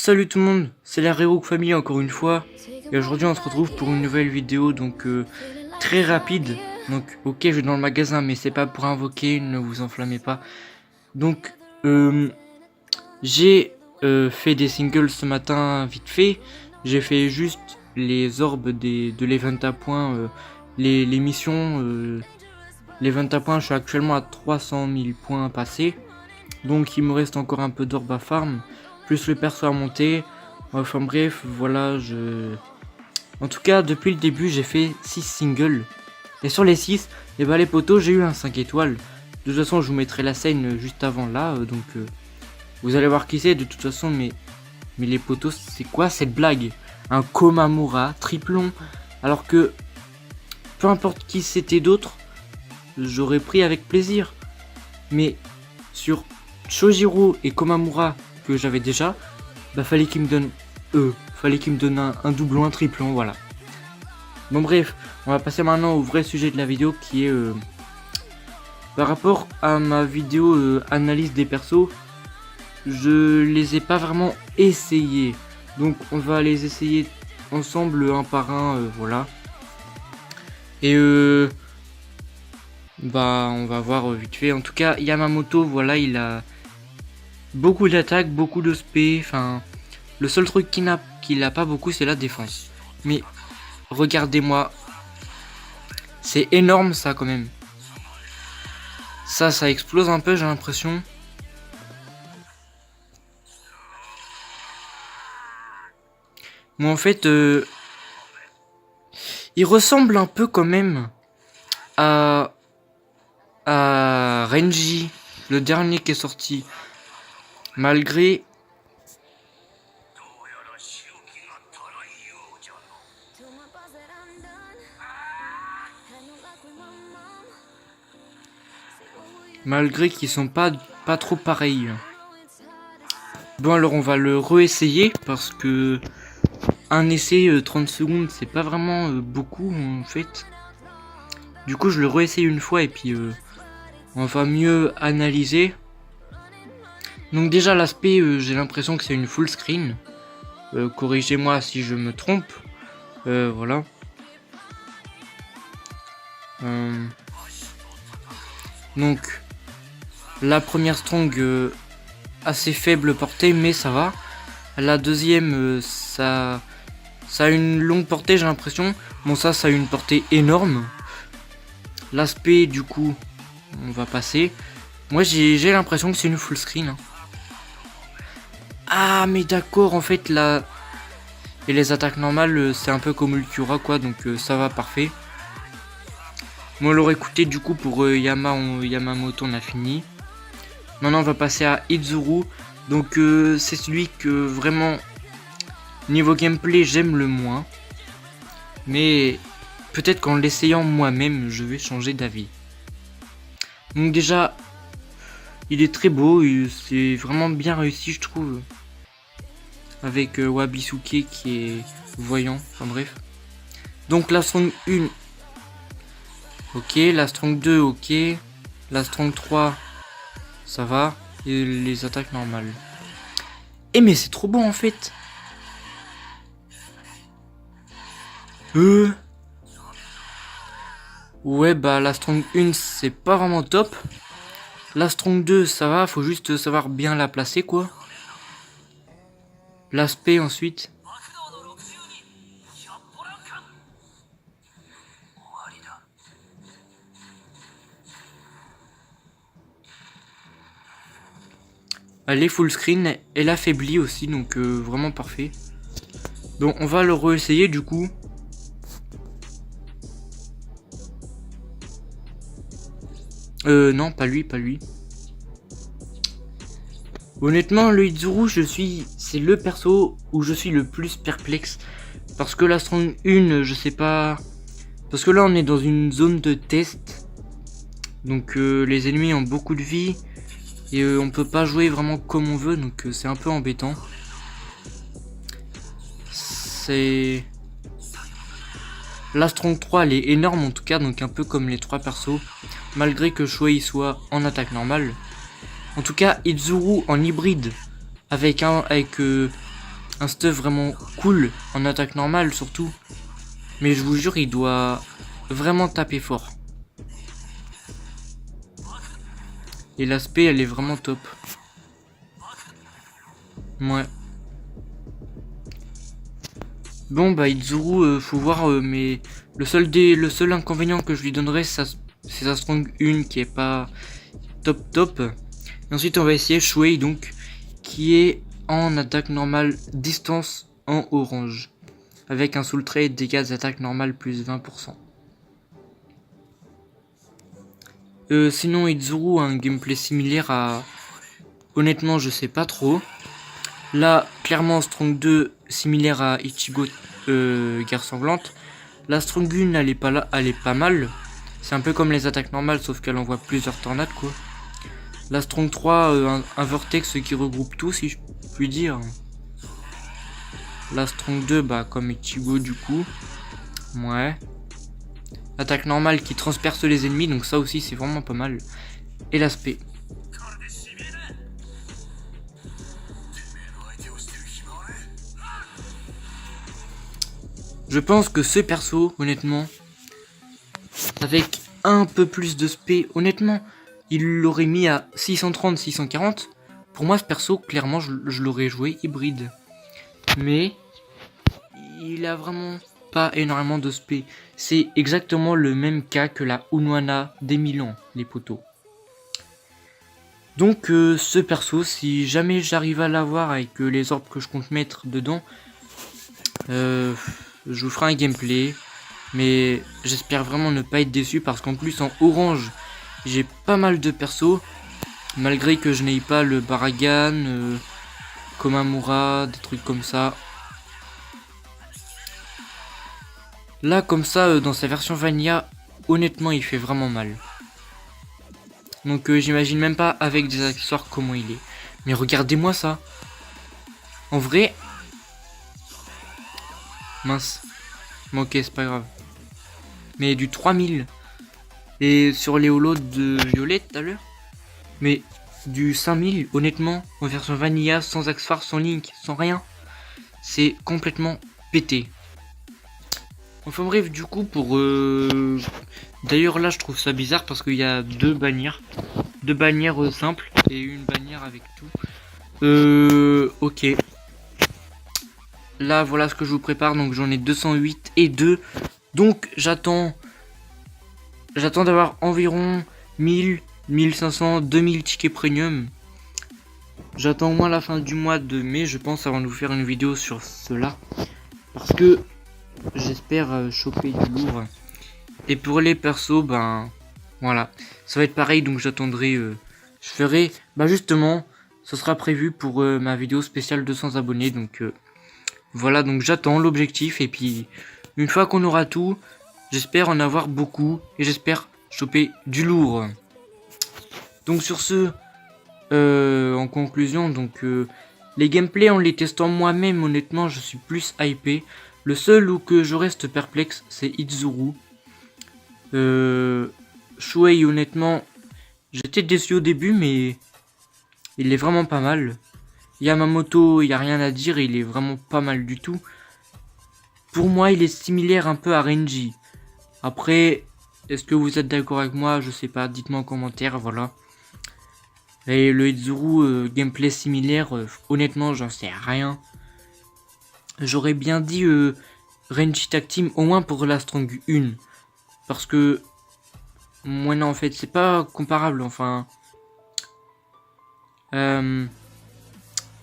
Salut tout le monde, c'est la Rerook Family encore une fois. Et aujourd'hui on se retrouve pour une nouvelle vidéo très rapide. Donc ok, je vais dans le magasin mais c'est pas pour invoquer, ne vous enflammez pas. Donc j'ai fait des singles ce matin vite fait. J'ai fait juste les orbes de l'event à points, les missions. L'event à points, je suis actuellement à 300 000 points passés. Donc il me reste encore un peu d'orbes à farm. Plus le perso à monter. Enfin bref, voilà, En tout cas, depuis le début, j'ai fait 6 singles. Et sur les 6, et bah les potos, j'ai eu un 5 étoiles. De toute façon, je vous mettrai la scène juste avant là. Vous allez voir qui c'est de toute façon. Mais les potos, c'est quoi cette blague? Un Komamura triplon. Alors que, peu importe qui c'était d'autre, j'aurais pris avec plaisir. Mais sur Chojiro et Komamura que j'avais déjà, bah fallait qu'il me donne un doublon, un triplon, voilà. Bon bref, on va passer maintenant au vrai sujet de la vidéo qui est par rapport à ma vidéo analyse des persos. Je les ai pas vraiment essayés, donc on va les essayer ensemble un par un, voilà. Et bah on va voir vite fait. En tout cas, Yamamoto, voilà, il a beaucoup d'attaques, beaucoup de spé, enfin le seul truc qu'il n'a pas beaucoup, c'est la défense. Mais regardez-moi, c'est énorme ça quand même. Ça explose un peu, j'ai l'impression. Mais en fait, il ressemble un peu quand même à Renji, le dernier qui est sorti. Malgré qu'ils sont pas trop pareils. Bon alors on va le réessayer parce que un essai 30 secondes c'est pas vraiment beaucoup en fait. Du coup je le réessaye une fois et puis on va mieux analyser. Donc déjà l'aspect j'ai l'impression que c'est une full screen. Corrigez-moi si je me trompe. Voilà. Donc la première strong assez faible portée mais ça va. La deuxième ça a une longue portée j'ai l'impression. Bon ça a une portée énorme. L'aspect du coup on va passer. Moi j'ai l'impression que c'est une full screen. Ah mais d'accord en fait là. Et les attaques normales c'est un peu comme Ultura quoi, donc ça va parfait. Moi on l'aurait écouté du coup pour Yamamoto on a fini. Maintenant on va passer à Izuru. Donc c'est celui que vraiment niveau gameplay j'aime le moins. Mais peut-être qu'en l'essayant moi-même je vais changer d'avis. Donc déjà il est très beau, c'est vraiment bien réussi je trouve. Avec Wabisuke qui est voyant, enfin bref. Donc la strong 1, ok, la strong 2, ok, la strong 3, ça va, et les attaques normales. Eh mais c'est trop bon en fait. Ouais bah la strong 1 c'est pas vraiment top. La strong 2 ça va, faut juste savoir bien la placer quoi. L'aspect ensuite. Elle est full screen, elle affaiblit aussi, donc vraiment parfait. Bon, on va le réessayer du coup. Non, pas lui. Honnêtement, le Izuru, c'est le perso où je suis le plus perplexe. Parce que la strong 1, je sais pas. Parce que là, on est dans une zone de test. Donc, les ennemis ont beaucoup de vie. Et on peut pas jouer vraiment comme on veut. Donc, c'est un peu embêtant. La strong 3, elle est énorme en tout cas. Donc, un peu comme les 3 persos. Malgré que Shuei soit en attaque normale. En tout cas, Izuru en hybride avec un stuff vraiment cool en attaque normale surtout. Mais je vous jure, il doit vraiment taper fort. Et l'aspect, elle est vraiment top. Ouais. Bon bah Izuru, faut voir, mais le seul inconvénient que je lui donnerais, c'est sa strong 1 qui est pas top. Et ensuite on va essayer Shuei donc, qui est en attaque normale distance en orange. Avec un soul trade dégâts d'attaque normale plus 20%. Sinon Izuru a un gameplay similaire à... Honnêtement je sais pas trop. Là clairement Strong 2 similaire à Ichigo Guerre Sanglante. La Strong 1 elle est pas là, elle est pas mal. C'est un peu comme les attaques normales sauf qu'elle envoie plusieurs tornades quoi. La Strong 3 un vortex qui regroupe tout si je puis dire. La Strong 2 bah comme Ichigo du coup. Ouais. Attaque normale qui transperce les ennemis, donc ça aussi c'est vraiment pas mal. Et l'aspect. Je pense que ce perso, honnêtement, avec un peu plus de spé, honnêtement, il l'aurait mis à 630, 640. Pour moi ce perso, clairement, je l'aurais joué hybride. Mais il a vraiment pas énormément de spé. C'est exactement le même cas que la Unwana des Milan, les poteaux. Donc ce perso, si jamais j'arrive à l'avoir avec les orbes que je compte mettre dedans, je vous ferai un gameplay. Mais j'espère vraiment ne pas être déçu parce qu'en plus en orange, j'ai pas mal de persos. Malgré que je n'ai pas le Baragan, Komamura, des trucs comme ça. Là, comme ça, dans sa version Vanilla, honnêtement, il fait vraiment mal. Donc, j'imagine même pas avec des accessoires comment il est. Mais regardez-moi ça. En vrai... Mince. Bon, ok, c'est pas grave. Mais du 3000. Et sur les holos de Violet tout à l'heure. Mais du 5000, honnêtement, en version Vanilla, sans accessoires, sans Link, sans rien. C'est complètement pété. Enfin bref, du coup, pour... D'ailleurs, là, je trouve ça bizarre parce qu'il y a deux bannières. Deux bannières simples et une bannière avec tout. Ok. Là, voilà ce que je vous prépare. Donc, j'en ai 208 et 2. Donc, j'attends d'avoir environ 1000, 1500, 2000 tickets premium. J'attends au moins la fin du mois de mai, je pense, avant de vous faire une vidéo sur cela. Parce que... j'espère choper du lourd. Et pour les persos, ben voilà, ça va être pareil. Donc j'attendrai, je ferai, bah justement, ce sera prévu pour ma vidéo spéciale 200 abonnés. Donc voilà, donc j'attends l'objectif. Et puis une fois qu'on aura tout, j'espère en avoir beaucoup et j'espère choper du lourd. Donc sur ce, en conclusion, donc les gameplays en les testant moi-même, honnêtement, je suis plus hypé. Le seul où que je reste perplexe, c'est Izuru. Shuei, honnêtement, j'étais déçu au début, mais il est vraiment pas mal. Yamamoto, il n'y a rien à dire, il est vraiment pas mal du tout. Pour moi, il est similaire un peu à Renji. Après, est-ce que vous êtes d'accord avec moi? Je sais pas, dites-moi en commentaire, voilà. Et le Izuru, gameplay similaire, honnêtement, j'en sais rien. J'aurais bien dit Renji Tag Team au moins pour la Strong 1. Parce que moi non en fait c'est pas comparable enfin.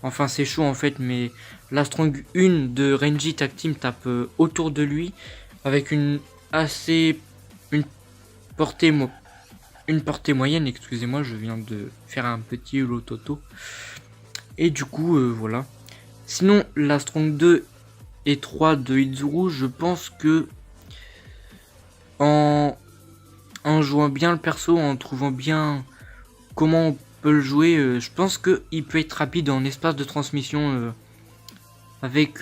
Enfin c'est chaud en fait mais la Strong 1 de Renji Tag Team tape autour de lui avec une portée moyenne, excusez-moi, je viens de faire un petit lototo. Et du coup voilà. Sinon, la Strong 2 et 3 de Izuru, je pense que en jouant bien le perso, en trouvant bien comment on peut le jouer, je pense qu'il peut être rapide en espace de transmission avec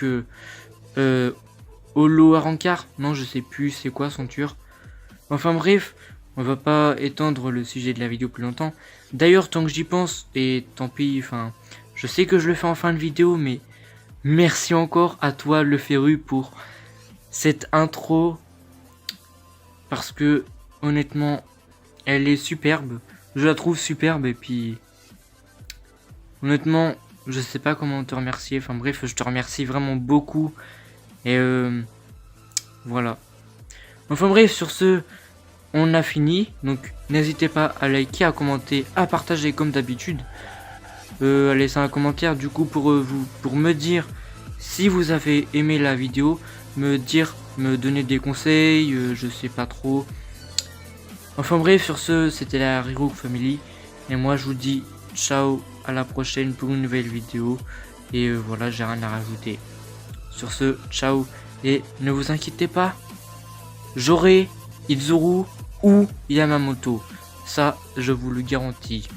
Holo Arankar. Non, je sais plus c'est quoi son tueur. Enfin bref, on va pas étendre le sujet de la vidéo plus longtemps. D'ailleurs, tant que j'y pense, et tant pis, enfin, je sais que je le fais en fin de vidéo, mais merci encore à toi le Féru pour cette intro, parce que honnêtement elle est superbe, je la trouve superbe, et puis honnêtement je sais pas comment te remercier, enfin bref, je te remercie vraiment beaucoup, et voilà. Enfin bref, sur ce, on a fini, donc n'hésitez pas à liker, à commenter, à partager comme d'habitude, à laisser un commentaire du coup pour me dire si vous avez aimé la vidéo, me donner des conseils, je sais pas trop. Enfin bref, sur ce, c'était la Rirook Family, et moi je vous dis ciao, à la prochaine pour une nouvelle vidéo, et voilà, j'ai rien à rajouter. Sur ce, ciao, et ne vous inquiétez pas, j'aurai Izuru ou Yamamoto, ça je vous le garantis.